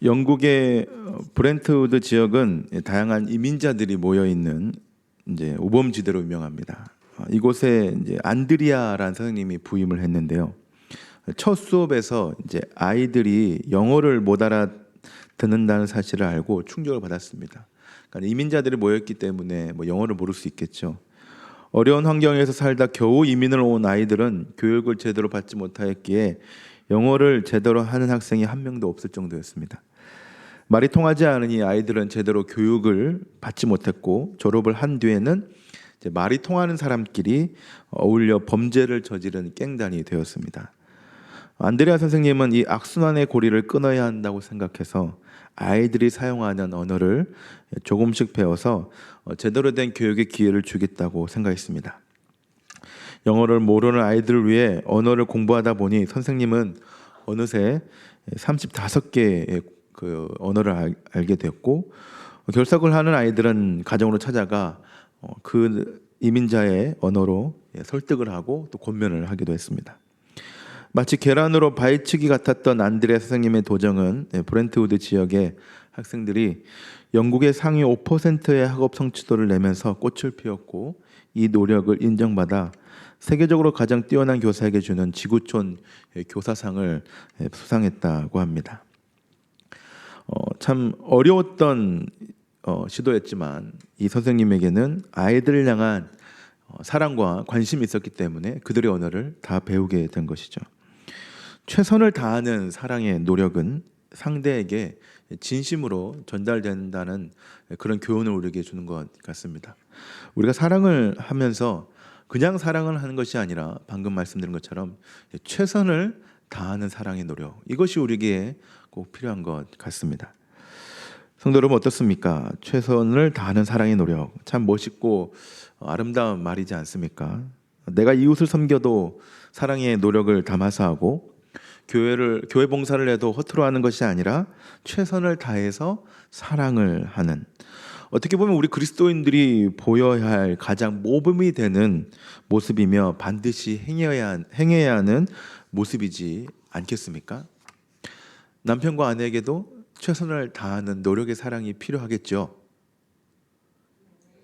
영국의 브렌트우드 지역은 다양한 이민자들이 모여 있는 이제 우범지대로 유명합니다. 이곳에 이제 안드리아라는 선생님이 부임을 했는데요. 첫 수업에서 이제 아이들이 영어를 못 알아듣는다는 사실을 알고 충격을 받았습니다. 그러니까 이민자들이 모였기 때문에 뭐 영어를 모를 수 있겠죠. 어려운 환경에서 살다 겨우 이민을 온 아이들은 교육을 제대로 받지 못하였기에 영어를 제대로 하는 학생이 한 명도 없을 정도였습니다. 말이 통하지 않으니 아이들은 제대로 교육을 받지 못했고 졸업을 한 뒤에는 이제 말이 통하는 사람끼리 어울려 범죄를 저지른 갱단이 되었습니다. 안드레아 선생님은 이 악순환의 고리를 끊어야 한다고 생각해서 아이들이 사용하는 언어를 조금씩 배워서 제대로 된 교육의 기회를 주겠다고 생각했습니다. 영어를 모르는 아이들을 위해 언어를 공부하다 보니 선생님은 어느새 35개의 그 언어를 알게 되었고, 결석을 하는 아이들은 가정으로 찾아가 그 이민자의 언어로 설득을 하고 또 권면을 하기도 했습니다. 마치 계란으로 바위치기 같았던 안드레아 선생님의 도정은 브렌트우드 지역의 학생들이 영국의 상위 5%의 학업 성취도를 내면서 꽃을 피웠고, 이 노력을 인정받아 세계적으로 가장 뛰어난 교사에게 주는 지구촌 교사상을 수상했다고 합니다. 참 어려웠던 시도였지만 이 선생님에게는 아이들을 향한 사랑과 관심이 있었기 때문에 그들의 언어를 다 배우게 된 것이죠. 최선을 다하는 사랑의 노력은 상대에게 진심으로 전달된다는 그런 교훈을 우리에게 주는 것 같습니다. 우리가 사랑을 하면서 그냥 사랑을 하는 것이 아니라 방금 말씀드린 것처럼 최선을 다하는 사랑의 노력, 이것이 우리에게 꼭 필요한 것 같습니다. 성도 여러분, 어떻습니까? 최선을 다하는 사랑의 노력, 참 멋있고 아름다운 말이지 않습니까? 내가 이웃을 섬겨도 사랑의 노력을 담아서 하고, 교회 봉사를 해도 허투루 하는 것이 아니라 최선을 다해서 사랑을 하는, 어떻게 보면 우리 그리스도인들이 보여야 할 가장 모범이 되는 모습이며 반드시 행해야 하는 모습이지 않겠습니까? 남편과 아내에게도 최선을 다하는 노력의 사랑이 필요하겠죠.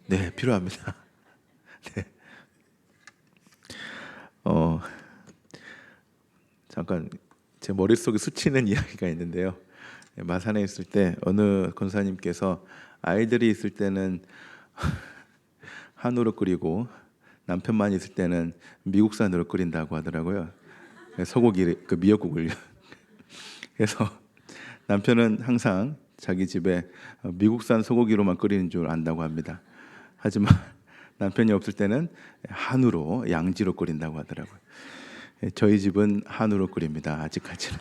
네, 필요합니다. 네. 잠깐 제 머릿속에 스치는 이야기가 있는데요. 마산에 있을 때 어느 권사님께서 아이들이 있을 때는 한우를 끓이고 남편만 있을 때는 미국산으로 끓인다고 하더라고요. 소고기 그 미역국을요. 그래서 남편은 항상 자기 집에 미국산 소고기로만 끓이는 줄 안다고 합니다. 하지만 남편이 없을 때는 한우로, 양지로 끓인다고 하더라고요. 저희 집은 한우로 끓입니다. 아직까지는.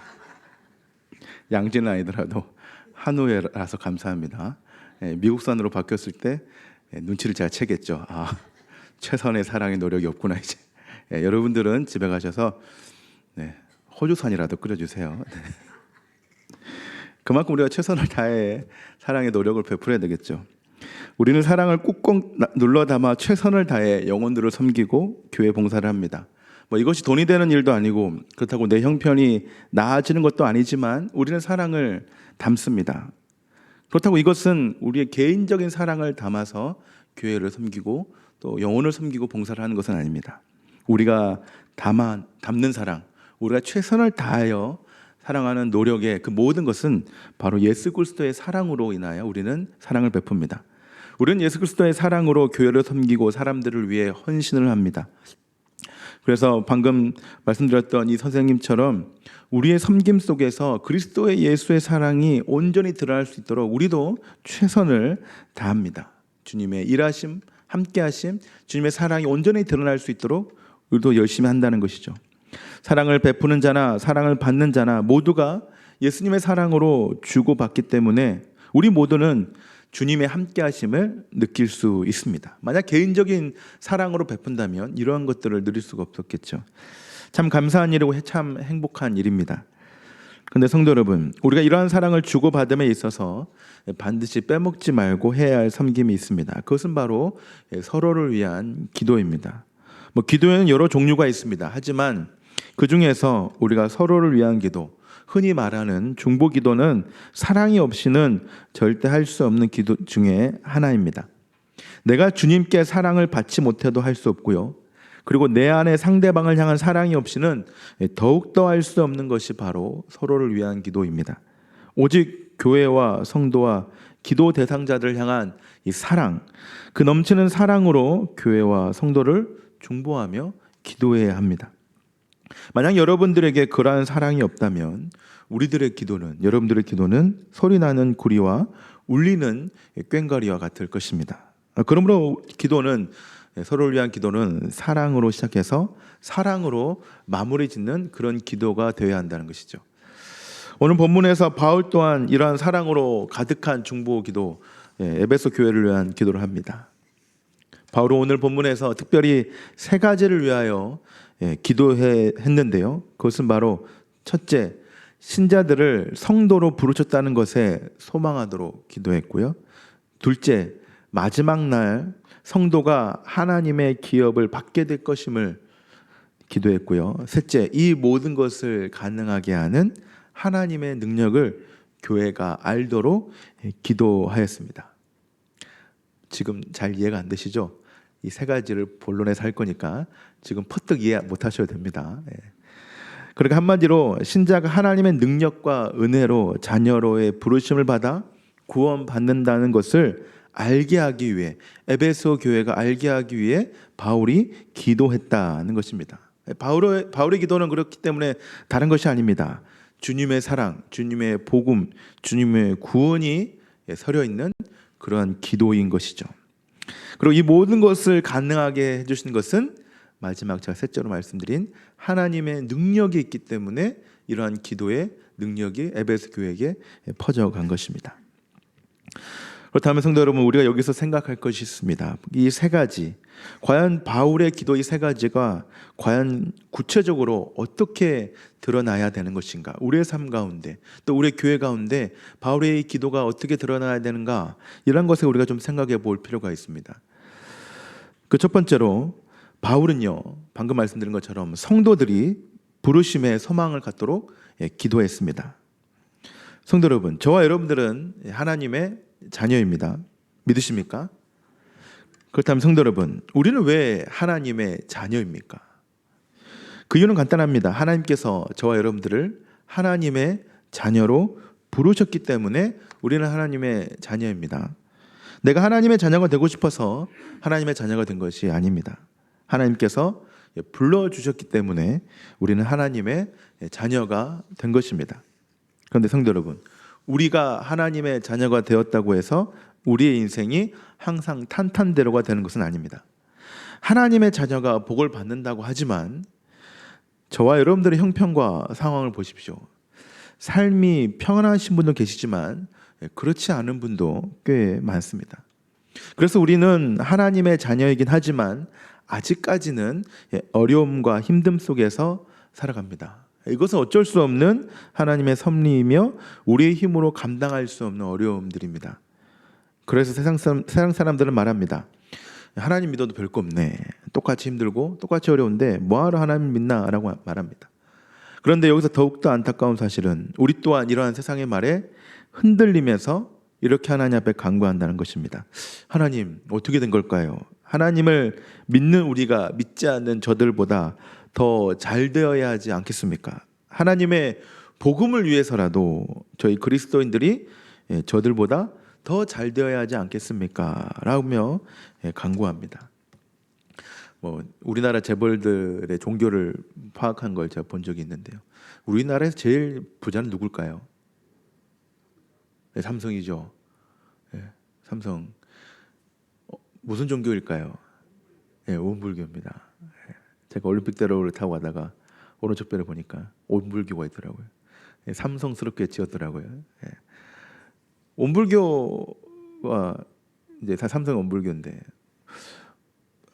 양지는 아니더라도 한우라서 감사합니다. 미국산으로 바뀌었을 때 눈치를 잘 채겠죠. 최선의 사랑의 노력이 없구나 이제. 여러분들은 집에 가셔서 호주산이라도 끓여주세요. 그만큼 우리가 최선을 다해 사랑의 노력을 베풀어야 되겠죠. 우리는 사랑을 꾹꾹 눌러 담아 최선을 다해 영혼들을 섬기고 교회 봉사를 합니다. 이것이 돈이 되는 일도 아니고 그렇다고 내 형편이 나아지는 것도 아니지만 우리는 사랑을 담습니다. 그렇다고 이것은 우리의 개인적인 사랑을 담아서 교회를 섬기고 또 영혼을 섬기고 봉사를 하는 것은 아닙니다. 우리가 담는 사랑, 우리가 최선을 다하여 사랑하는 노력의 그 모든 것은 바로 예수 그리스도의 사랑으로 인하여 우리는 사랑을 베풉니다. 우리는 예수 그리스도의 사랑으로 교회를 섬기고 사람들을 위해 헌신을 합니다. 그래서 방금 말씀드렸던 이 선생님처럼 우리의 섬김 속에서 그리스도의 예수의 사랑이 온전히 드러날 수 있도록 우리도 최선을 다합니다. 주님의 일하심, 함께하심, 주님의 사랑이 온전히 드러날 수 있도록 우리도 열심히 한다는 것이죠. 사랑을 베푸는 자나 사랑을 받는 자나 모두가 예수님의 사랑으로 주고받기 때문에 우리 모두는 주님의 함께하심을 느낄 수 있습니다. 만약 개인적인 사랑으로 베푼다면 이러한 것들을 누릴 수가 없었겠죠. 참 감사한 일이고 참 행복한 일입니다. 그런데 성도 여러분, 우리가 이러한 사랑을 주고받음에 있어서 반드시 빼먹지 말고 해야 할 섬김이 있습니다. 그것은 바로 서로를 위한 기도입니다. 기도에는 여러 종류가 있습니다. 하지만 그 중에서 우리가 서로를 위한 기도, 흔히 말하는 중보기도는 사랑이 없이는 절대 할 수 없는 기도 중에 하나입니다. 내가 주님께 사랑을 받지 못해도 할 수 없고요. 그리고 내 안에 상대방을 향한 사랑이 없이는 더욱더 할 수 없는 것이 바로 서로를 위한 기도입니다. 오직 교회와 성도와 기도 대상자들을 향한 이 사랑, 그 넘치는 사랑으로 교회와 성도를 중보하며 기도해야 합니다. 만약 여러분들에게 그러한 사랑이 없다면 여러분들의 기도는 소리나는 구리와 울리는 꽹과리와 같을 것입니다. 그러므로 서로를 위한 기도는 사랑으로 시작해서 사랑으로 마무리 짓는 그런 기도가 되어야 한다는 것이죠. 오늘 본문에서 바울 또한 이러한 사랑으로 가득한 중보 기도, 에베소 교회를 위한 기도를 합니다. 바울은 오늘 본문에서 특별히 세 가지를 위하여 기도했는데요. 그것은 바로 첫째, 신자들을 성도로 부르셨다는 것에 소망하도록 기도했고요. 둘째, 마지막 날 성도가 하나님의 기업을 받게 될 것임을 기도했고요. 셋째, 이 모든 것을 가능하게 하는 하나님의 능력을 교회가 알도록 기도하였습니다. 지금 잘 이해가 안 되시죠? 이 세 가지를 본론에서 할 거니까 지금 퍼뜩 이해 못 하셔도 됩니다. 그러니까 한마디로 신자가 하나님의 능력과 은혜로 자녀로의 부르심을 받아 구원받는다는 것을 알게 하기 위해, 에베소 교회가 알게 하기 위해 바울이 기도했다는 것입니다. 바울의 기도는 그렇기 때문에 다른 것이 아닙니다. 주님의 사랑, 주님의 복음, 주님의 구원이 서려 있는 그러한 기도인 것이죠. 그리고 이 모든 것을 가능하게 해주신 것은 마지막 제가 셋째로 말씀드린 하나님의 능력이 있기 때문에 이러한 기도의 능력이 에베소 교회에게 퍼져간 것입니다. 그렇다면 성도 여러분, 우리가 여기서 생각할 것이 있습니다. 이 세 가지, 과연 바울의 기도 이 세 가지가 과연 구체적으로 어떻게 드러나야 되는 것인가? 우리의 삶 가운데, 또 우리의 교회 가운데 바울의 기도가 어떻게 드러나야 되는가? 이런 것에 우리가 좀 생각해 볼 필요가 있습니다. 그 첫 번째로 바울은요, 방금 말씀드린 것처럼 성도들이 부르심의 소망을 갖도록 기도했습니다. 성도 여러분, 저와 여러분들은 하나님의 자녀입니다. 믿으십니까? 그렇다면 성도 여러분, 우리는 왜 하나님의 자녀입니까? 그 이유는 간단합니다. 하나님께서 저와 여러분들을 하나님의 자녀로 부르셨기 때문에 우리는 하나님의 자녀입니다. 내가 하나님의 자녀가 되고 싶어서 하나님의 자녀가 된 것이 아닙니다. 하나님께서 불러주셨기 때문에 우리는 하나님의 자녀가 된 것입니다. 그런데 성도 여러분, 우리가 하나님의 자녀가 되었다고 해서 우리의 인생이 항상 탄탄대로가 되는 것은 아닙니다. 하나님의 자녀가 복을 받는다고 하지만 저와 여러분들의 형편과 상황을 보십시오. 삶이 평안하신 분도 계시지만 그렇지 않은 분도 꽤 많습니다. 그래서 우리는 하나님의 자녀이긴 하지만 아직까지는 어려움과 힘듦 속에서 살아갑니다. 이것은 어쩔 수 없는 하나님의 섭리이며 우리의 힘으로 감당할 수 없는 어려움들입니다. 그래서 세상 사람들은 말합니다. 하나님 믿어도 별거 없네. 똑같이 힘들고 똑같이 어려운데 뭐하러 하나님 믿나? 라고 말합니다. 그런데 여기서 더욱더 안타까운 사실은 우리 또한 이러한 세상의 말에 흔들리면서 이렇게 하나님 앞에 간구한다는 것입니다. 하나님, 어떻게 된 걸까요? 하나님을 믿는 우리가 믿지 않는 저들보다 더 잘 되어야 하지 않겠습니까? 하나님의 복음을 위해서라도 저희 그리스도인들이 저들보다 더 잘 되어야 하지 않겠습니까? 라며 간구합니다. 우리나라 재벌들의 종교를 파악한 걸 제가 본 적이 있는데요. 우리나라에서 제일 부자는 누굴까요? 삼성이죠. 삼성. 무슨 종교일까요? 온불교입니다. 제가 올림픽대로를 타고 가다가 오른쪽 배를 보니까 온불교가 있더라고요. 삼성스럽게 지었더라고요. 온불교와 이제 다 삼성 온불교인데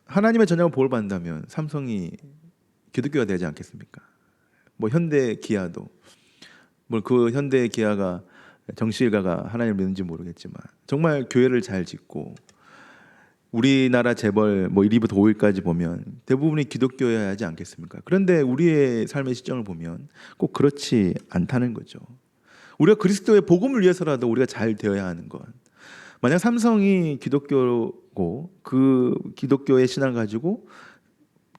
하나님의 자녀가 복을 받는다면 삼성이 기독교가 되지 않겠습니까? 현대 기아도 그 현대 기아가 정시일가가 하나님을 믿는지 모르겠지만 정말 교회를 잘 짓고 우리나라 재벌 뭐 1위부터 5위까지 보면 대부분이 기독교여야 하지 않겠습니까? 그런데 우리의 삶의 시점을 보면 꼭 그렇지 않다는 거죠. 우리가 그리스도의 복음을 위해서라도 우리가 잘 되어야 하는 것. 만약 삼성이 기독교고 그 기독교의 신앙을 가지고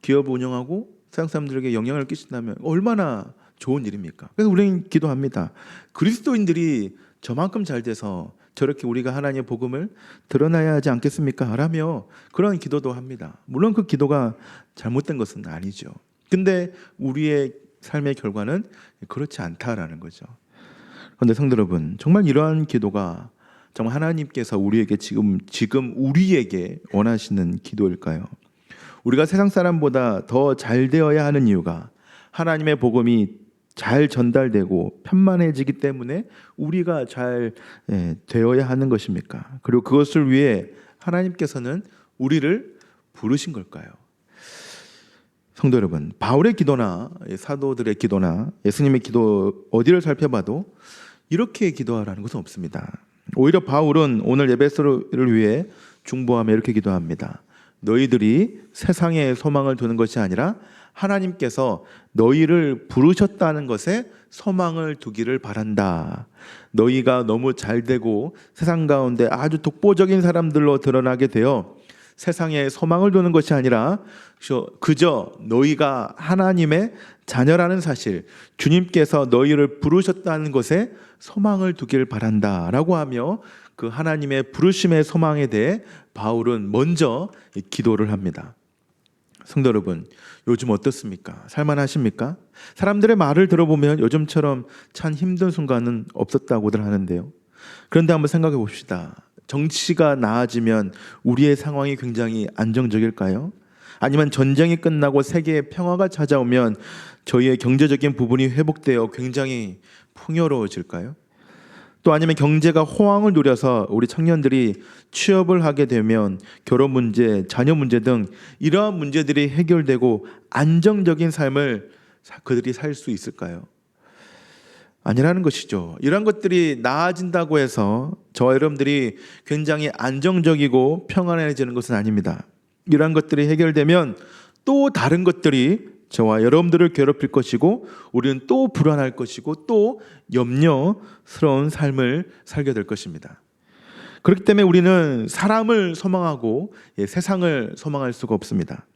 기업 운영하고 세상 사람들에게 영향을 끼친다면 얼마나 좋은 일입니까? 그래서 우리는 기도합니다. 그리스도인들이 저만큼 잘 돼서 저렇게 우리가 하나님의 복음을 드러나야 하지 않겠습니까? 라며 그런 기도도 합니다. 물론 그 기도가 잘못된 것은 아니죠. 근데 우리의 삶의 결과는 그렇지 않다라는 거죠. 그런데 성도 여러분, 정말 이러한 기도가 정말 하나님께서 우리에게 지금 우리에게 원하시는 기도일까요? 우리가 세상 사람보다 더 잘 되어야 하는 이유가 하나님의 복음이 잘 전달되고 편만해지기 때문에 우리가 잘 되어야 하는 것입니까? 그리고 그것을 위해 하나님께서는 우리를 부르신 걸까요? 성도 여러분, 바울의 기도나 사도들의 기도나 예수님의 기도 어디를 살펴봐도 이렇게 기도하라는 것은 없습니다. 오히려 바울은 오늘 에베소를 위해 중보하며 이렇게 기도합니다. 너희들이 세상에 소망을 두는 것이 아니라 하나님께서 너희를 부르셨다는 것에 소망을 두기를 바란다. 너희가 너무 잘되고 세상 가운데 아주 독보적인 사람들로 드러나게 되어 세상에 소망을 두는 것이 아니라 그저 너희가 하나님의 자녀라는 사실, 주님께서 너희를 부르셨다는 것에 소망을 두길 바란다 라고 하며 그 하나님의 부르심의 소망에 대해 바울은 먼저 기도를 합니다. 성도 여러분, 요즘 어떻습니까? 살만하십니까? 사람들의 말을 들어보면 요즘처럼 참 힘든 순간은 없었다고들 하는데요. 그런데 한번 생각해 봅시다. 정치가 나아지면 우리의 상황이 굉장히 안정적일까요? 아니면 전쟁이 끝나고 세계의 평화가 찾아오면 저희의 경제적인 부분이 회복되어 굉장히 풍요로워질까요? 또 아니면 경제가 호황을 누려서 우리 청년들이 취업을 하게 되면 결혼 문제, 자녀 문제 등 이러한 문제들이 해결되고 안정적인 삶을 그들이 살 수 있을까요? 아니라는 것이죠. 이런 것들이 나아진다고 해서 저와 여러분들이 굉장히 안정적이고 평안해지는 것은 아닙니다. 이러한 것들이 해결되면 또 다른 것들이 저와 여러분들을 괴롭힐 것이고 우리는 또 불안할 것이고 또 염려스러운 삶을 살게 될 것입니다. 그렇기 때문에 우리는 사람을 소망하고 세상을 소망할 수가 없습니다.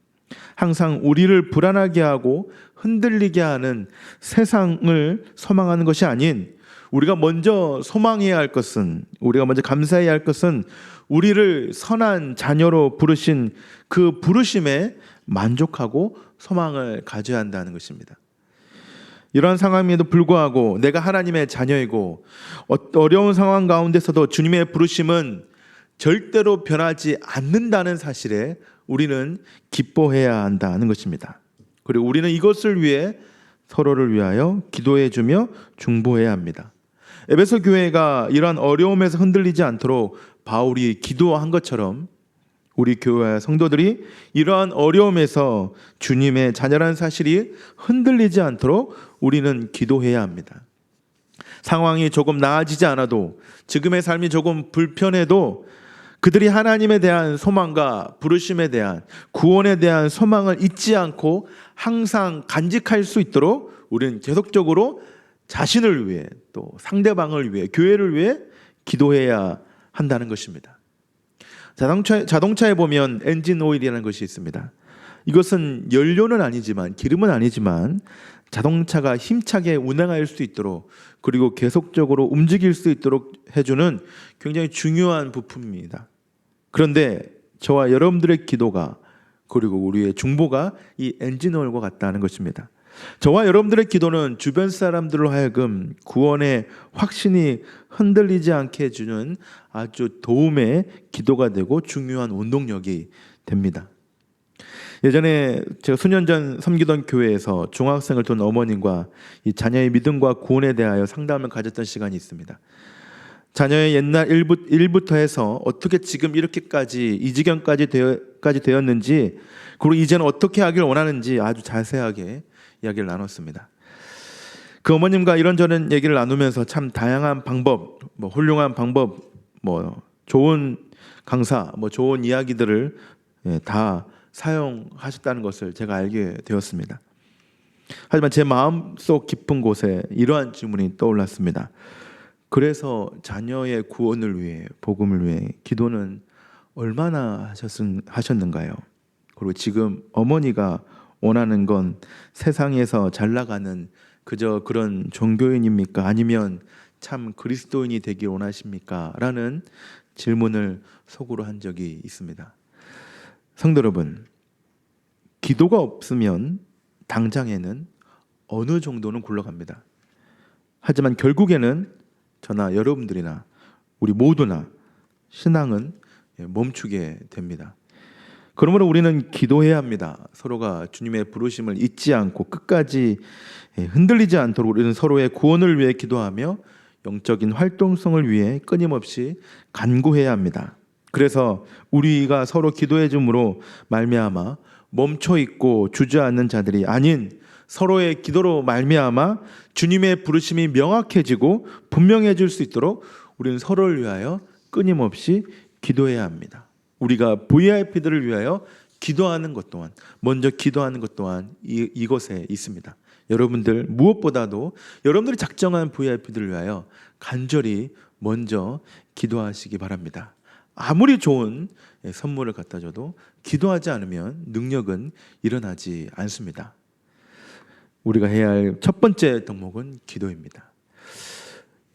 항상 우리를 불안하게 하고 흔들리게 하는 세상을 소망하는 것이 아닌 우리가 먼저 소망해야 할 것은, 우리가 먼저 감사해야 할 것은 우리를 선한 자녀로 부르신 그 부르심에 만족하고 소망을 가져야 한다는 것입니다. 이러한 상황에도 불구하고 내가 하나님의 자녀이고 어려운 상황 가운데서도 주님의 부르심은 절대로 변하지 않는다는 사실에 우리는 기뻐해야 한다는 것입니다. 그리고 우리는 이것을 위해 서로를 위하여 기도해주며 중보해야 합니다. 에베소 교회가 이러한 어려움에서 흔들리지 않도록 바울이 기도한 것처럼 우리 교회 성도들이 이러한 어려움에서 주님의 자녀라는 사실이 흔들리지 않도록 우리는 기도해야 합니다. 상황이 조금 나아지지 않아도, 지금의 삶이 조금 불편해도 그들이 하나님에 대한 소망과 부르심에 대한, 구원에 대한 소망을 잊지 않고 항상 간직할 수 있도록 우리는 계속적으로 자신을 위해, 또 상대방을 위해, 교회를 위해 기도해야 한다는 것입니다. 자동차에 보면 엔진 오일이라는 것이 있습니다. 이것은 연료는 아니지만, 기름은 아니지만 자동차가 힘차게 운행할 수 있도록, 그리고 계속적으로 움직일 수 있도록 해주는 굉장히 중요한 부품입니다. 그런데 저와 여러분들의 기도가, 그리고 우리의 중보가 이 엔진 오일과 같다는 것입니다. 저와 여러분들의 기도는 주변 사람들로 하여금 구원의 확신이 흔들리지 않게 해주는 아주 도움의 기도가 되고 중요한 원동력이 됩니다. 예전에 제가 수년 전 섬기던 교회에서 중학생을 둔 어머님과 이 자녀의 믿음과 구원에 대하여 상담을 가졌던 시간이 있습니다. 자녀의 옛날 일부터 해서 어떻게 지금 이렇게까지 이 지경까지 되었는지, 그리고 이제는 어떻게 하길 원하는지 아주 자세하게 이야기를 나눴습니다. 그 어머님과 이런저런 얘기를 나누면서 참 다양한 방법, 훌륭한 방법, 좋은 강사, 좋은 이야기들을 다 사용하셨다는 것을 제가 알게 되었습니다. 하지만 제 마음속 깊은 곳에 이러한 질문이 떠올랐습니다. 그래서 자녀의 구원을 위해, 복음을 위해 기도는 얼마나 하셨는가요? 그리고 지금 어머니가 원하는 건 세상에서 잘 나가는 그저 그런 종교인입니까? 아니면 참 그리스도인이 되길 원하십니까? 라는 질문을 속으로 한 적이 있습니다. 성도 여러분, 기도가 없으면 당장에는 어느 정도는 굴러갑니다. 하지만 결국에는 저나 여러분들이나 우리 모두나 신앙은 멈추게 됩니다. 그러므로 우리는 기도해야 합니다. 서로가 주님의 부르심을 잊지 않고 끝까지 흔들리지 않도록 우리는 서로의 구원을 위해 기도하며 영적인 활동성을 위해 끊임없이 간구해야 합니다. 그래서 우리가 서로 기도해 줌으로 말미암아 멈춰 있고 주저앉는 자들이 아닌 서로의 기도로 말미암아 주님의 부르심이 명확해지고 분명해질 수 있도록 우리는 서로를 위하여 끊임없이 기도해야 합니다. 우리가 VIP들을 위하여 기도하는 것 또한, 먼저 기도하는 것 또한 이것에 있습니다. 여러분들 무엇보다도 여러분들이 작정한 VIP들을 위하여 간절히 먼저 기도하시기 바랍니다. 아무리 좋은 선물을 갖다 줘도 기도하지 않으면 능력은 일어나지 않습니다. 우리가 해야 할 첫 번째 덕목은 기도입니다.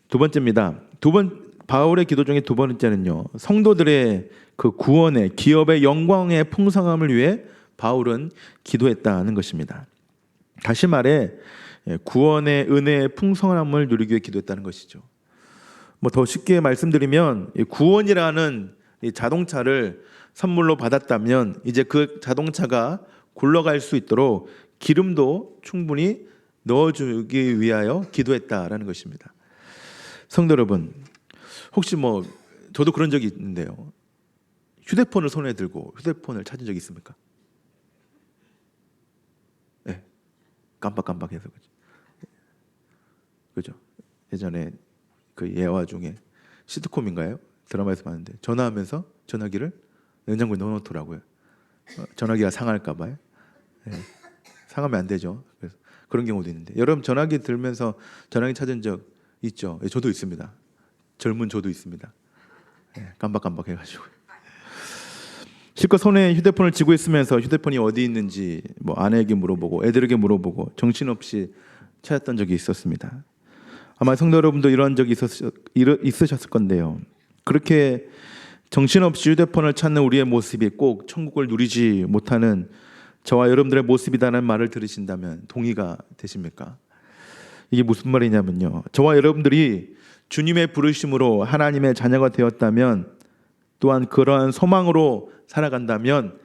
두 번째입니다. 바울의 기도 중에 두 번째는요, 성도들의 그 구원의 기업의 영광의 풍성함을 위해 바울은 기도했다는 것입니다. 다시 말해 구원의 은혜의 풍성함을 누리기 위해 기도했다는 것이죠. 더 쉽게 말씀드리면 구원이라는 이 자동차를 선물로 받았다면 이제 그 자동차가 굴러갈 수 있도록 기름도 충분히 넣어주기 위하여 기도했다라는 것입니다. 성도 여러분, 혹시 저도 그런 적이 있는데요, 휴대폰을 손에 들고 휴대폰을 찾은 적이 있습니까? 네, 깜빡깜빡해서 그죠? 예전에 그 예화 중에 시트콤인가요? 드라마에서 봤는데 전화하면서 전화기를 냉장고에 넣어놓더라고요. 전화기가 상할까 봐요. 네, 상하면 안 되죠. 그래서 그런 경우도 있는데, 여러분 전화기 들면서 전화기 찾은 적 있죠? 네, 저도 있습니다. 젊은 저도 있습니다. 네, 깜빡깜빡 해가지고 실컷 손에 휴대폰을 쥐고 있으면서 휴대폰이 어디 있는지 아내에게 물어보고 애들에게 물어보고 정신없이 찾았던 적이 있었습니다. 아마 성도 여러분도 이런 적이 있으셨을 건데요, 그렇게 정신없이 휴대폰을 찾는 우리의 모습이 꼭 천국을 누리지 못하는 저와 여러분들의 모습이라는 말을 들으신다면 동의가 되십니까? 이게 무슨 말이냐면요, 저와 여러분들이 주님의 부르심으로 하나님의 자녀가 되었다면, 또한 그러한 소망으로 살아간다면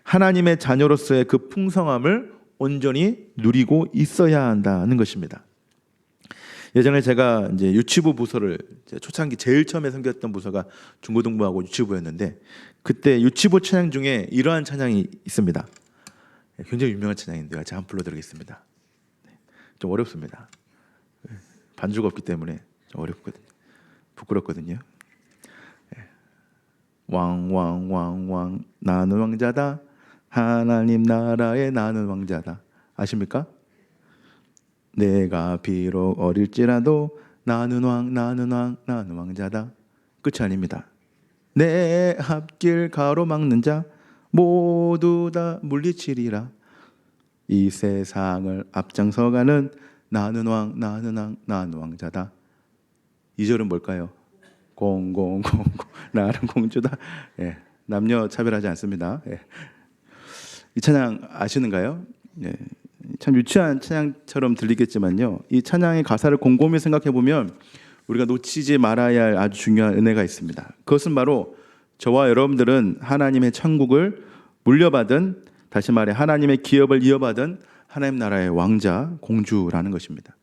하나님의 자녀로서의 그 풍성함을 온전히 누리고 있어야 한다는 것입니다. 예전에 제가 이제 유치부 부서를 초창기 제일 처음에 섬겼던 부서가 중고등부하고 유치부였는데, 그때 유치부 찬양 중에 이러한 찬양이 있습니다. 굉장히 유명한 찬양인데요, 제가 한번 불러드리겠습니다. 좀 어렵습니다. 반주가 없기 때문에 좀 어렵거든요. 부끄럽거든요. 왕 나는 왕자다, 하나님 나라의 나는 왕자다. 아십니까? 내가 비록 어릴지라도 나는 왕자다. 끝이 아닙니다. 내 앞길 가로막는 자 모두 다 물리치리라. 이 세상을 앞장서가는 나는 왕자다. 2절은 뭘까요? 공공공공 나는 공주다. 예, 남녀 차별하지 않습니다. 예. 이 찬양 아시는가요? 예, 참 유치한 찬양처럼 들리겠지만요, 이 찬양의 가사를 곰곰이 생각해 보면 우리가 놓치지 말아야 할 아주 중요한 은혜가 있습니다. 그것은 바로 저와 여러분들은 하나님의 천국을 물려받은, 다시 말해 하나님의 기업을 이어받은 하나님 나라의 왕자, 공주라는 것입니다.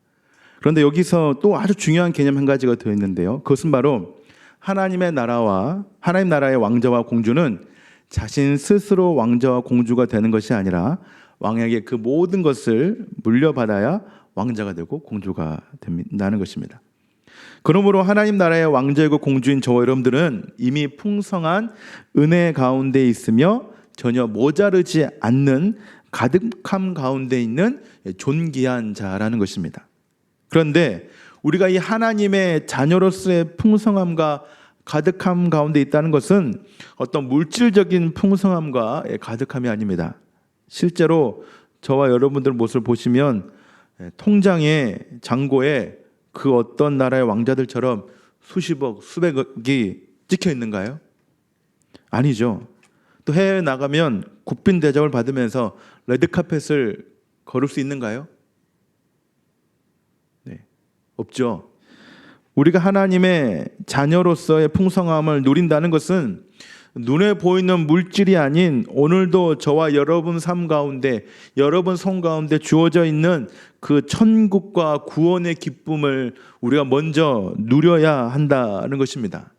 그런데 여기서 또 아주 중요한 개념 한 가지가 더 있는데요, 그것은 바로 하나님의 나라와 하나님 나라의 왕자와 공주는 자신 스스로 왕자와 공주가 되는 것이 아니라 왕에게 그 모든 것을 물려받아야 왕자가 되고 공주가 된다는 것입니다. 그러므로 하나님 나라의 왕자이고 공주인 저와 여러분들은 이미 풍성한 은혜 가운데 있으며 전혀 모자르지 않는 가득함 가운데 있는 존귀한 자라는 것입니다. 그런데 우리가 이 하나님의 자녀로서의 풍성함과 가득함 가운데 있다는 것은 어떤 물질적인 풍성함과 가득함이 아닙니다. 실제로 저와 여러분들 모습을 보시면 통장에, 잔고에 그 어떤 나라의 왕자들처럼 수십억, 수백억이 찍혀 있는가요? 아니죠. 또 해외에 나가면 국빈 대접을 받으면서 레드카펫을 걸을 수 있는가요? 네, 없죠. 우리가 하나님의 자녀로서의 풍성함을 누린다는 것은 눈에 보이는 물질이 아닌 오늘도 저와 여러분 삶 가운데, 여러분 손 가운데 주어져 있는 그 천국과 구원의 기쁨을 우리가 먼저 누려야 한다는 것입니다.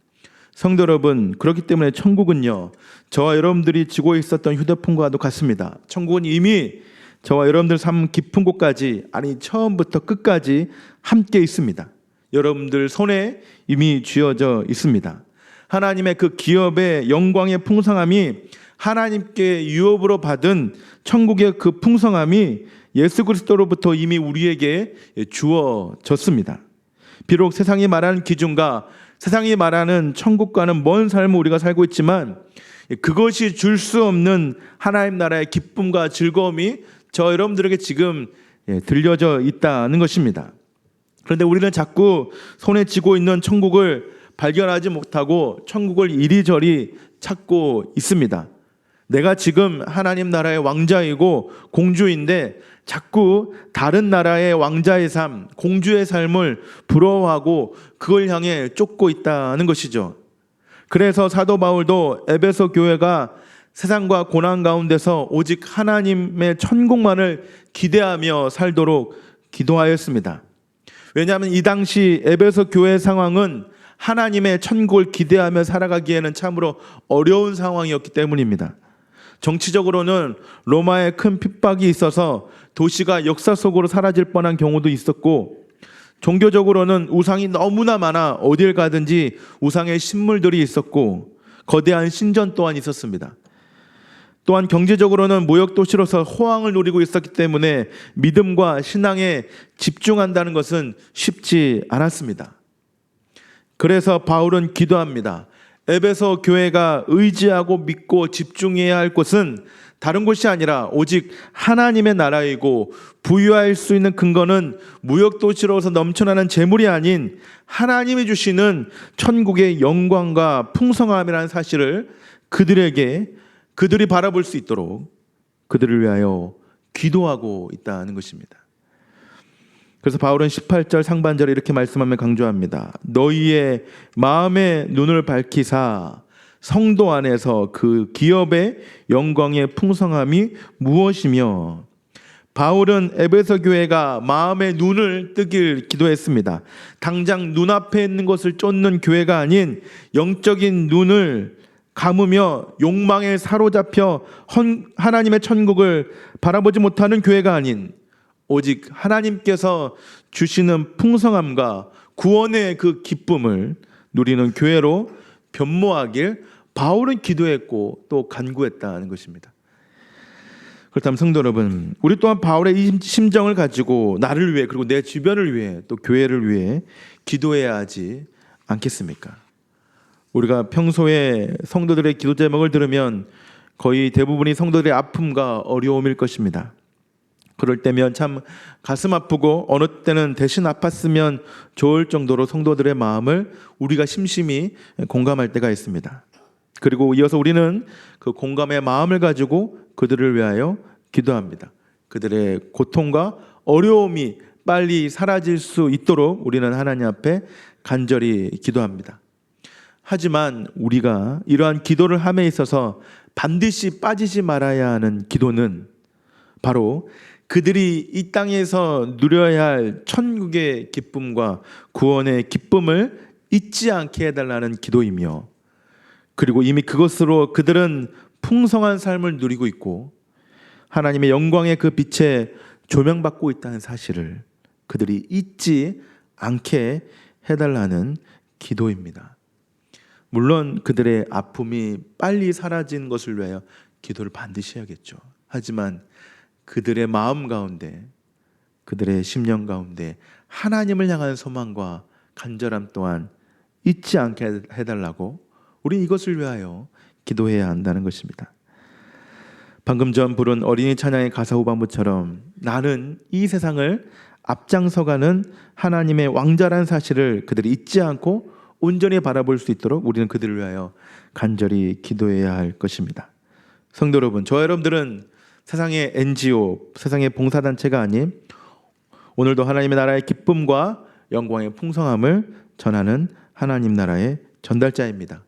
성도 여러분, 그렇기 때문에 천국은요, 저와 여러분들이 쥐고 있었던 휴대폰과도 같습니다. 천국은 이미 저와 여러분들 삶 깊은 곳까지, 아니 처음부터 끝까지 함께 있습니다. 여러분들 손에 이미 쥐어져 있습니다. 하나님의 그 기업의 영광의 풍성함이, 하나님께 유업으로 받은 천국의 그 풍성함이 예수 그리스도로부터 이미 우리에게 주어졌습니다. 비록 세상이 말하는 기준과 세상이 말하는 천국과는 먼 삶을 우리가 살고 있지만 그것이 줄 수 없는 하나님 나라의 기쁨과 즐거움이 저 여러분들에게 지금 들려져 있다는 것입니다. 그런데 우리는 자꾸 손에 쥐고 있는 천국을 발견하지 못하고 천국을 이리저리 찾고 있습니다. 내가 지금 하나님 나라의 왕자이고 공주인데 자꾸 다른 나라의 왕자의 삶, 공주의 삶을 부러워하고 그걸 향해 쫓고 있다는 것이죠. 그래서 사도 바울도 에베소 교회가 세상과 고난 가운데서 오직 하나님의 천국만을 기대하며 살도록 기도하였습니다. 왜냐하면 이 당시 에베소 교회 상황은 하나님의 천국을 기대하며 살아가기에는 참으로 어려운 상황이었기 때문입니다. 정치적으로는 로마의 큰 핍박이 있어서 도시가 역사 속으로 사라질 뻔한 경우도 있었고, 종교적으로는 우상이 너무나 많아 어딜 가든지 우상의 신물들이 있었고, 거대한 신전 또한 있었습니다. 또한 경제적으로는 무역도시로서 호황을 누리고 있었기 때문에 믿음과 신앙에 집중한다는 것은 쉽지 않았습니다. 그래서 바울은 기도합니다. 에베소 교회가 의지하고 믿고 집중해야 할 곳은 다른 곳이 아니라 오직 하나님의 나라이고, 부유할 수 있는 근거는 무역도시로서 넘쳐나는 재물이 아닌 하나님이 주시는 천국의 영광과 풍성함이라는 사실을 그들이 바라볼 수 있도록 그들을 위하여 기도하고 있다는 것입니다. 그래서 바울은 18절 상반절에 이렇게 말씀하며 강조합니다. 너희의 마음의 눈을 밝히사 성도 안에서 그 기업의 영광의 풍성함이 무엇이며, 바울은 에베소 교회가 마음의 눈을 뜨길 기도했습니다. 당장 눈앞에 있는 것을 쫓는 교회가 아닌 영적인 눈을 감으며 욕망에 사로잡혀 하나님의 천국을 바라보지 못하는 교회가 아닌 오직 하나님께서 주시는 풍성함과 구원의 그 기쁨을 누리는 교회로 변모하길 바울은 기도했고 또 간구했다는 것입니다. 그렇다면 성도 여러분, 우리 또한 바울의 이 심정을 가지고 나를 위해, 그리고 내 주변을 위해, 또 교회를 위해 기도해야 하지 않겠습니까? 우리가 평소에 성도들의 기도 제목을 들으면 거의 대부분이 성도들의 아픔과 어려움일 것입니다. 그럴 때면 참 가슴 아프고 어느 때는 대신 아팠으면 좋을 정도로 성도들의 마음을 우리가 심심히 공감할 때가 있습니다. 그리고 이어서 우리는 그 공감의 마음을 가지고 그들을 위하여 기도합니다. 그들의 고통과 어려움이 빨리 사라질 수 있도록 우리는 하나님 앞에 간절히 기도합니다. 하지만 우리가 이러한 기도를 함에 있어서 반드시 빠지지 말아야 하는 기도는 바로 그들이 이 땅에서 누려야 할 천국의 기쁨과 구원의 기쁨을 잊지 않게 해달라는 기도이며, 그리고 이미 그것으로 그들은 풍성한 삶을 누리고 있고 하나님의 영광의 그 빛에 조명받고 있다는 사실을 그들이 잊지 않게 해달라는 기도입니다. 물론 그들의 아픔이 빨리 사라진 것을 위하여 기도를 반드시 해야겠죠. 하지만 그들의 마음 가운데, 그들의 심령 가운데 하나님을 향한 소망과 간절함 또한 잊지 않게 해달라고 우리 이것을 위하여 기도해야 한다는 것입니다. 방금 전 부른 어린이 찬양의 가사 후반부처럼 나는 이 세상을 앞장서가는 하나님의 왕자라는 사실을 그들이 잊지 않고 온전히 바라볼 수 있도록 우리는 그들을 위하여 간절히 기도해야 할 것입니다. 성도 여러분, 저와 여러분들은 세상의 NGO, 세상의 봉사단체가 아닌 오늘도 하나님의 나라의 기쁨과 영광의 풍성함을 전하는 하나님 나라의 전달자입니다.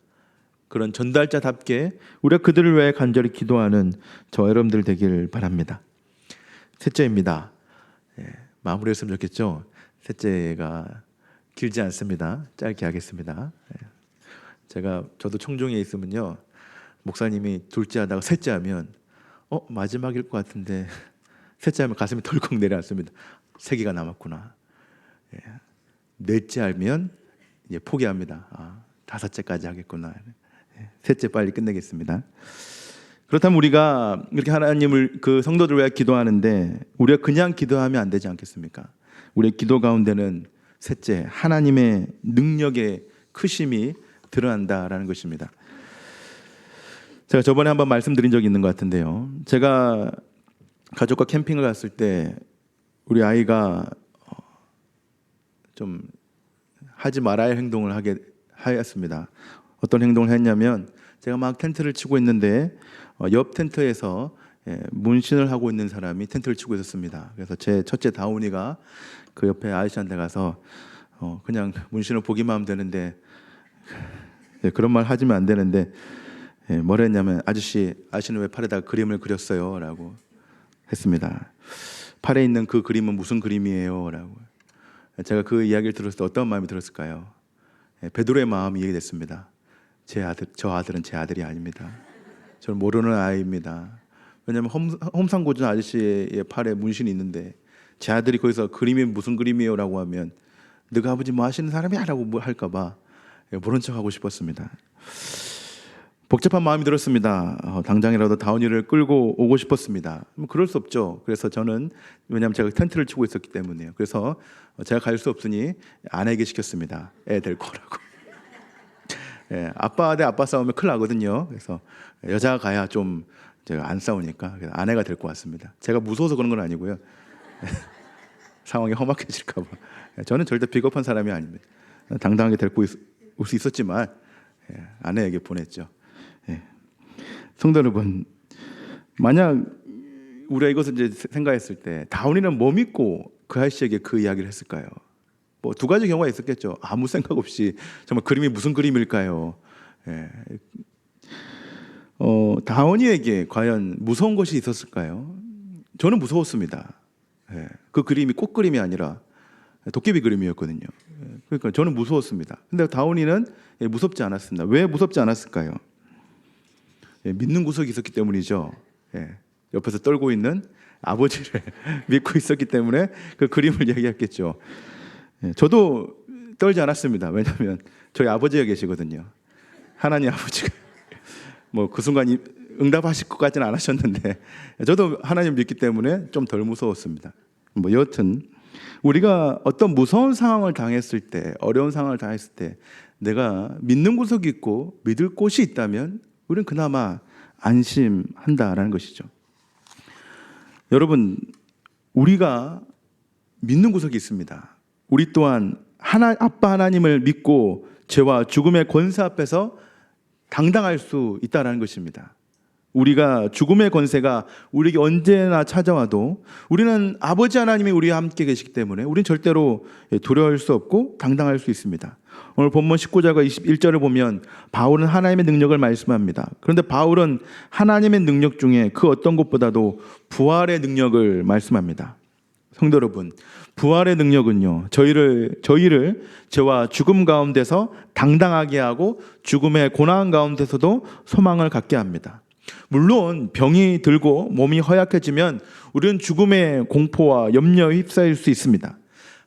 그런 전달자답게 우리가 그들을 위해 간절히 기도하는 저와 여러분들 되길 바랍니다. 셋째입니다. 마무리했으면 좋겠죠. 셋째가 길지 않습니다. 짧게 하겠습니다. 저도 청중에 있으면요, 목사님이 둘째 하다가 셋째 하면 마지막일 것 같은데 셋째 하면 가슴이 덜컥 내려앉습니다. 3개가 남았구나. 넷째 하면 이제 포기합니다. 5째까지 하겠구나. 셋째 빨리 끝내겠습니다. 그렇다면 우리가 이렇게 하나님을 그 성도들을 위해 기도하는데 우리가 그냥 기도하면 안 되지 않겠습니까? 우리의 기도 가운데는 셋째, 하나님의 능력의 크심이 드러난다라는 것입니다. 제가 저번에 한번 말씀드린 적이 있는 것 같은데요. 제가 가족과 캠핑을 갔을 때 우리 아이가 좀 하지 말아야 할 행동을 하였습니다. 어떤 행동을 했냐면 제가 막 텐트를 치고 있는데 옆 텐트에서 문신을 하고 있는 사람이 텐트를 치고 있었습니다. 그래서 제 첫째 다운이가 그 옆에 아저씨한테 가서 그냥 문신을 보기만 하면 되는데 그런 말 하시면 안 되는데 뭐라 했냐면 아저씨는 왜 팔에다가 그림을 그렸어요? 라고 했습니다. 팔에 있는 그 그림은 무슨 그림이에요? 라고. 제가 그 이야기를 들었을 때 어떤 마음이 들었을까요? 베드로의 마음이 이해됐습니다. 저 아들은 제 아들이 아닙니다. 저는 모르는 아이입니다. 왜냐하면 험상궂은 아저씨의 팔에 문신이 있는데 제 아들이 거기서 그림이 무슨 그림이에요? 라고 하면 너가 아버지 뭐 하시는 사람이야? 라고 뭐 할까 봐 모른 척하고 싶었습니다. 복잡한 마음이 들었습니다. 당장이라도 다운이를 끌고 오고 싶었습니다. 그럴 수 없죠. 그래서 저는 왜냐하면 제가 텐트를 치고 있었기 때문에요. 그래서 제가 갈 수 없으니 아내에게 시켰습니다. 애 데리고 오라고. 아빠 대 아빠 싸우면 큰일 나거든요. 그래서 여자가 가야 좀 제가 안 싸우니까 그래서 아내가 데리고 왔습니다. 제가 무서워서 그런 건 아니고요. 상황이 험악해질까 봐. 저는 절대 비겁한 사람이 아닙니다. 당당하게 데리고 올 수 있었지만 아내에게 보냈죠. 성도 여러분, 만약 우리가 이것을 이제 생각했을 때 다운이는 뭐 믿고 그 아저씨에게 그 이야기를 했을까요? 뭐 2가지 경우가 있었겠죠. 아무 생각 없이 정말 그림이 무슨 그림일까요? 다운이에게 과연 무서운 것이 있었을까요? 저는 무서웠습니다. 그 그림이 꽃그림이 아니라 도깨비 그림이었거든요. 그러니까 저는 무서웠습니다. 근데 다운이는 무섭지 않았습니다. 왜 무섭지 않았을까요? 믿는 구석이 있었기 때문이죠. 옆에서 떨고 있는 아버지를 믿고 있었기 때문에 그 그림을 얘기했겠죠. 저도 떨지 않았습니다. 왜냐하면 저희 아버지가 계시거든요. 하나님 아버지가 뭐 그 순간 응답하실 것까지는 안 하셨는데 저도 하나님 믿기 때문에 좀 덜 무서웠습니다. 뭐 여튼 우리가 어떤 무서운 상황을 당했을 때, 어려운 상황을 당했을 때 내가 믿는 구석이 있고 믿을 곳이 있다면 우리는 그나마 안심한다라는 것이죠. 여러분, 우리가 믿는 구석이 있습니다. 우리 또한 아빠 하나님을 믿고 죄와 죽음의 권세 앞에서 당당할 수 있다는 것입니다. 우리가 죽음의 권세가 우리에게 언제나 찾아와도 우리는 아버지 하나님이 우리와 함께 계시기 때문에 우리는 절대로 두려워할 수 없고 당당할 수 있습니다. 오늘 본문 19절과 21절을 보면 바울은 하나님의 능력을 말씀합니다. 그런데 바울은 하나님의 능력 중에 그 어떤 것보다도 부활의 능력을 말씀합니다. 성도 여러분, 부활의 능력은요, 저희를 죄와 죽음 가운데서 당당하게 하고 죽음의 고난 가운데서도 소망을 갖게 합니다. 물론 병이 들고 몸이 허약해지면 우리는 죽음의 공포와 염려에 휩싸일 수 있습니다.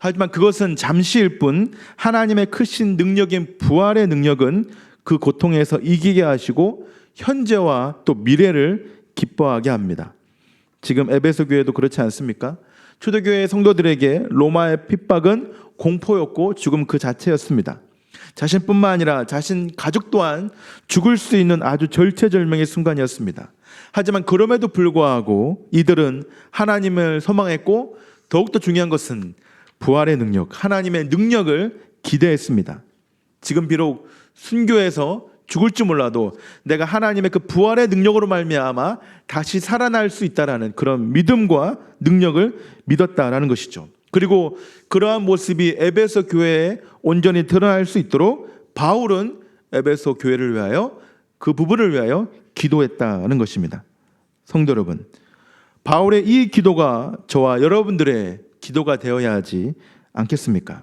하지만 그것은 잠시일 뿐 하나님의 크신 능력인 부활의 능력은 그 고통에서 이기게 하시고 현재와 또 미래를 기뻐하게 합니다. 지금 에베소 교회도 그렇지 않습니까? 초대교회 성도들에게 로마의 핍박은 공포였고 죽음 그 자체였습니다. 자신뿐만 아니라 자신 가족 또한 죽을 수 있는 아주 절체절명의 순간이었습니다. 하지만 그럼에도 불구하고 이들은 하나님을 소망했고 더욱더 중요한 것은 부활의 능력, 하나님의 능력을 기대했습니다. 지금 비록 순교해서 죽을지 몰라도 내가 하나님의 그 부활의 능력으로 말미암아 다시 살아날 수 있다라는 그런 믿음과 능력을 믿었다라는 것이죠. 그리고 그러한 모습이 에베소 교회에 온전히 드러날 수 있도록 바울은 에베소 교회를 위하여 그 부분을 위하여 기도했다는 것입니다. 성도 여러분, 바울의 이 기도가 저와 여러분들의 기도가 되어야 하지 않겠습니까?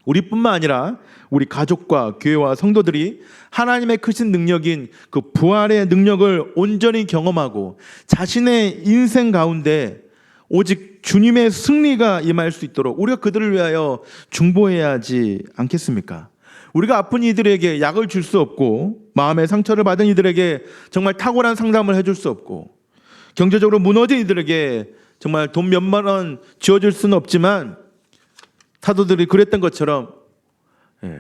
우리뿐만 아니라 우리 가족과 교회와 성도들이 하나님의 크신 능력인 그 부활의 능력을 온전히 경험하고 자신의 인생 가운데 오직 주님의 승리가 임할 수 있도록 우리가 그들을 위하여 중보해야 하지 않겠습니까? 우리가 아픈 이들에게 약을 줄 수 없고 마음의 상처를 받은 이들에게 정말 탁월한 상담을 해줄 수 없고 경제적으로 무너진 이들에게 정말 돈 몇만 원 지어줄 수는 없지만 사도들이 그랬던 것처럼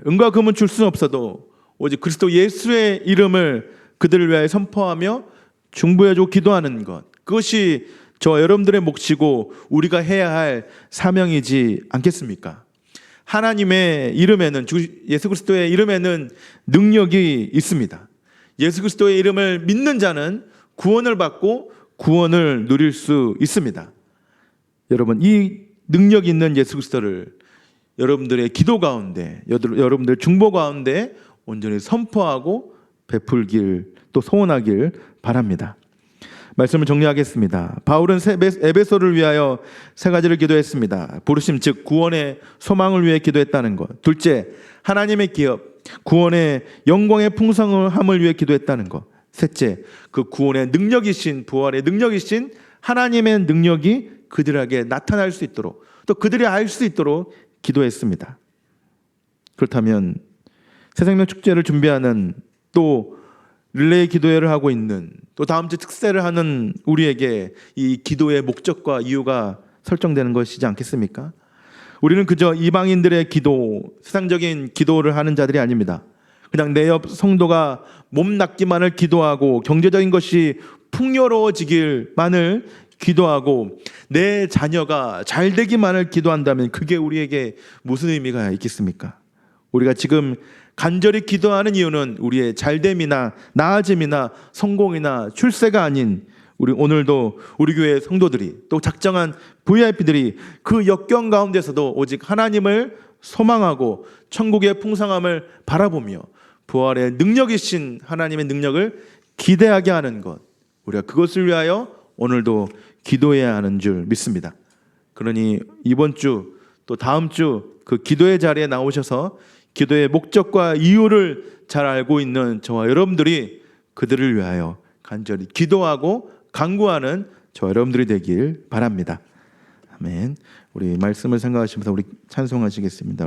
은과 금은 줄 수는 없어도 오직 그리스도 예수의 이름을 그들을 위하여 선포하며 중보해주고 기도하는 것, 그것이 저와 여러분들의 몫이고 우리가 해야 할 사명이지 않겠습니까? 하나님의 이름에는, 예수 그리스도의 이름에는 능력이 있습니다. 예수 그리스도의 이름을 믿는 자는 구원을 받고 구원을 누릴 수 있습니다. 여러분, 이 능력 있는 예수 그리스도를 여러분들의 기도 가운데, 여러분들의 중보 가운데 온전히 선포하고 베풀길, 또 소원하길 바랍니다. 말씀을 정리하겠습니다. 바울은 에베소를 위하여 세 가지를 기도했습니다. 부르심, 즉 구원의 소망을 위해 기도했다는 것. 둘째, 하나님의 기업, 구원의 영광의 풍성함을 위해 기도했다는 것. 셋째, 그 구원의 능력이신, 부활의 능력이신 하나님의 능력이 그들에게 나타날 수 있도록, 또 그들이 알 수 있도록 기도했습니다. 그렇다면 새생명 축제를 준비하는, 또 릴레이 기도회를 하고 있는, 또 다음 주 특세를 하는 우리에게 이 기도의 목적과 이유가 설정되는 것이지 않겠습니까? 우리는 그저 이방인들의 기도, 세상적인 기도를 하는 자들이 아닙니다. 그냥 내 옆 성도가 몸 낫기만을 기도하고 경제적인 것이 풍요로워지길만을 기도하고 내 자녀가 잘 되기만을 기도한다면 그게 우리에게 무슨 의미가 있겠습니까? 우리가 지금 간절히 기도하는 이유는 우리의 잘됨이나 나아짐이나 성공이나 출세가 아닌, 우리 오늘도 우리 교회 성도들이, 또 작정한 VIP들이 그 역경 가운데서도 오직 하나님을 소망하고 천국의 풍성함을 바라보며 부활의 능력이신 하나님의 능력을 기대하게 하는 것, 우리가 그것을 위하여 오늘도 기도해야 하는 줄 믿습니다. 그러니 이번 주, 또 다음 주 그 기도의 자리에 나오셔서 기도의 목적과 이유를 잘 알고 있는 저와 여러분들이 그들을 위하여 간절히 기도하고 간구하는 저와 여러분들이 되길 바랍니다. 아멘. 우리 말씀을 생각하시면서 우리 찬송하시겠습니다.